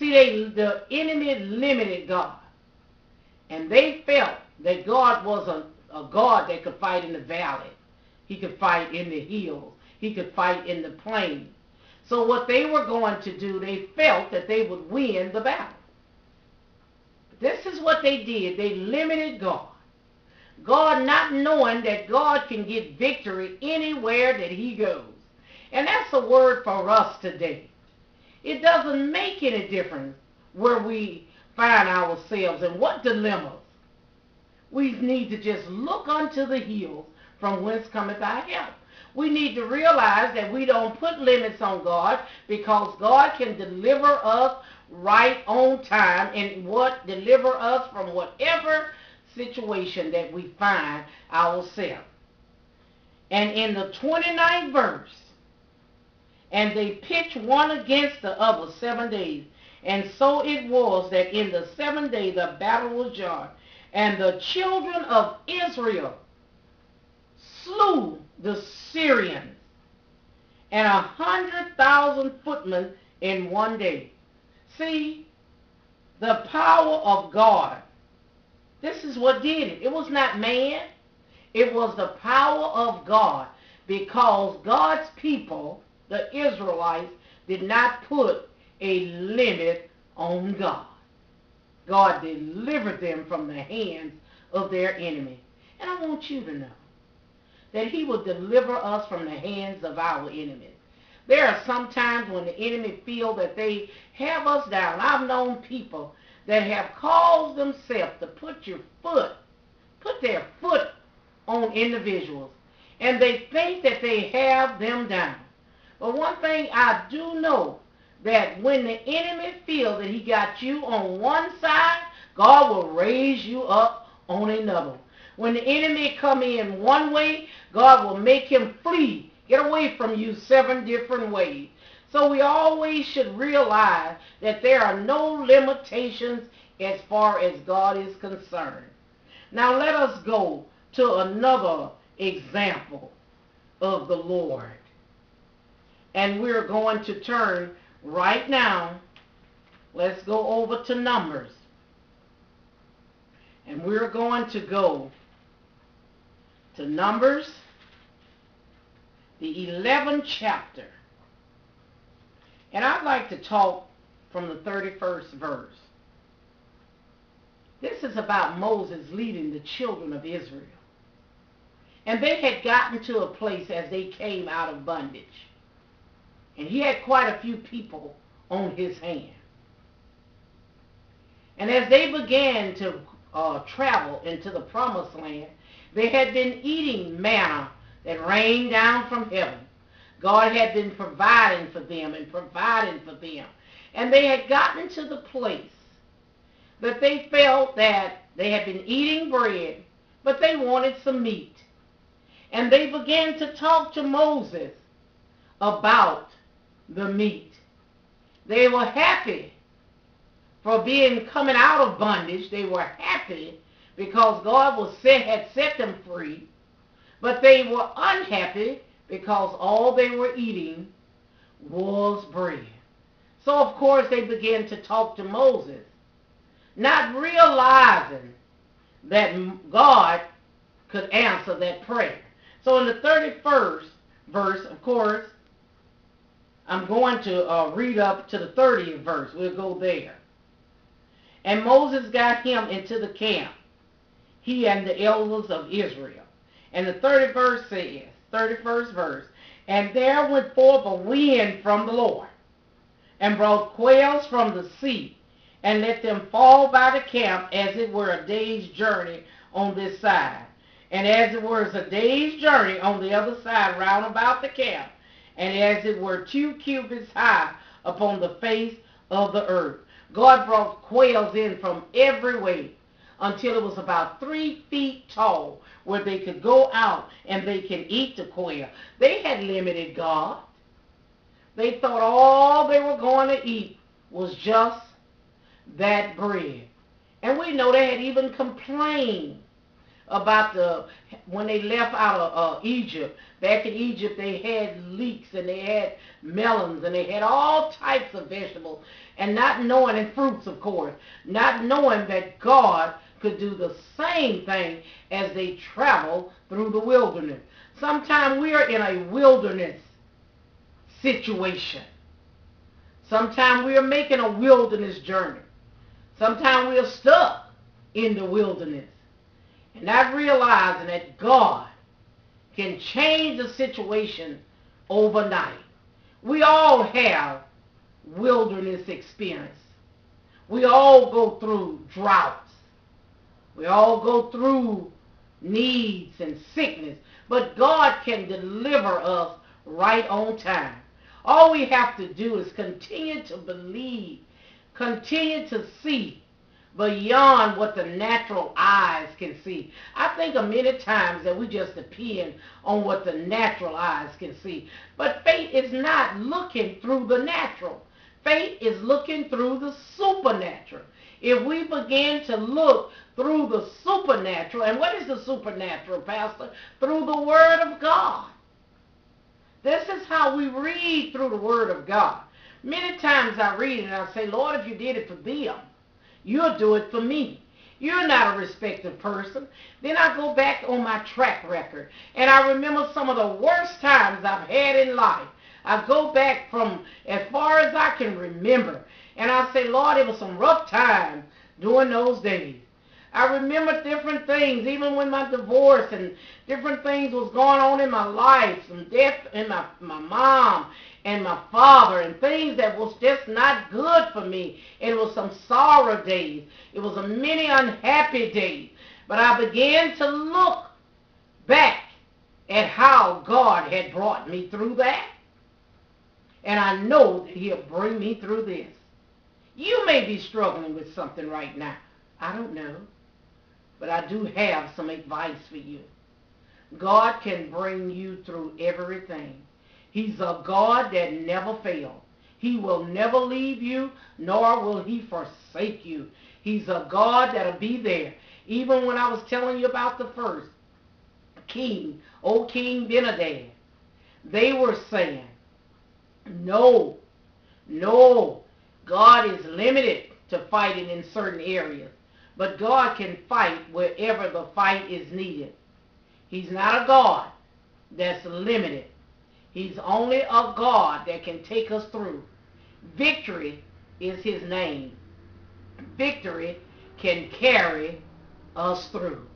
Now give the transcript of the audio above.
See, the enemy limited God. And they felt that God was a God that could fight in the valley. He could fight in the hills. He could fight in the plain. So what they were going to do, they felt that they would win the battle. This is what they did. They limited God. God not knowing that God can get victory anywhere that he goes. And that's a word for us today. It doesn't make any difference where we find ourselves and what dilemmas. We need to just look unto the hills from whence cometh our help. We need to realize that we don't put limits on God, because God can deliver us right on time and deliver us from whatever situation that we find ourselves. And in the 29th verse, and they pitched one against the other 7 days. And so it was that in the 7th day the battle was joined, and the children of Israel slew the Syrians and 100,000 footmen in one day. See, the power of God. This is what did it. It was not man. It was the power of God, because God's people, the Israelites, did not put a limit on God. God delivered them from the hands of their enemy. And I want you to know that he will deliver us from the hands of our enemies. There are some times when the enemy feel that they have us down. I've known people that have caused themselves to put their foot on individuals, and they think that they have them down. But one thing I do know, that when the enemy feels that he got you on one side, God will raise you up on another. When the enemy come in one way, God will make him flee, get away from you 7 different ways. So we always should realize that there are no limitations as far as God is concerned. Now let us go to another example of the Lord. And we're going to turn right now. Let's go over to Numbers. And we're going to go to Numbers, the 11th chapter. And I'd like to talk from the 31st verse. This is about Moses leading the children of Israel. And they had gotten to a place as they came out of bondage. And he had quite a few people on his hand. And as they began to travel into the promised land, they had been eating manna that rained down from heaven. God had been providing for them and providing for them. And they had gotten to the place that they felt that they had been eating bread, but they wanted some meat. And they began to talk to Moses about the meat. They were happy for coming out of bondage. They were happy because God had set them free. But they were unhappy because all they were eating was bread. So of course they began to talk to Moses, not realizing that God could answer that prayer. So in the 31st verse, of course, I'm going to read up to the 30th verse. We'll go there. And Moses got him into the camp, he and the elders of Israel. And the 31st verse, and there went forth a wind from the Lord, and brought quails from the sea, and let them fall by the camp, as it were a day's journey on this side, and as it were a day's journey on the other side round about the camp, and as it were 2 cubits high upon the face of the earth. God brought quails in from every way until it was about 3 feet tall, where they could go out and they can eat the quail. They had limited God. They thought all they were going to eat was just that bread. And we know they had even complained about when they left out of Egypt. Back in Egypt, they had leeks and they had melons and they had all types of vegetables, and not knowing, and fruits of course, not knowing that God could do the same thing as they travel through the wilderness. Sometimes we are in a wilderness situation. Sometimes we are making a wilderness journey. Sometimes we are stuck in the wilderness and not realizing that God can change the situation overnight. We all have wilderness experience. We all go through droughts. We all go through needs and sickness. But God can deliver us right on time. All we have to do is continue to believe, continue to see beyond what the natural eyes can see. I think of many times that we just depend on what the natural eyes can see. But faith is not looking through the natural. Faith is looking through the supernatural. If we begin to look through the supernatural, and what is the supernatural, Pastor? Through the Word of God. This is how we read through the Word of God. Many times I read it and I say, Lord, if you did it for them, you'll do it for me. You're not a respected person. Then I go back on my track record and I remember some of the worst times I've had in life. I go back from as far as I can remember and I say, Lord, it was some rough times during those days. I remember different things, even when my divorce and different things was going on in my life, some death in my mom and my father, and things that was just not good for me. It was some sorrow days. It was a many unhappy days. But I began to look back at how God had brought me through that. And I know that he'll bring me through this. You may be struggling with something right now. I don't know. But I do have some advice for you. God can bring you through everything. He's a God that never fails. He will never leave you, nor will he forsake you. He's a God that'll be there. Even when I was telling you about the first king, old King Benadad, they were saying, no, God is limited to fighting in certain areas. But God can fight wherever the fight is needed. He's not a God that's limited. He's only a God that can take us through. Victory is his name. Victory can carry us through.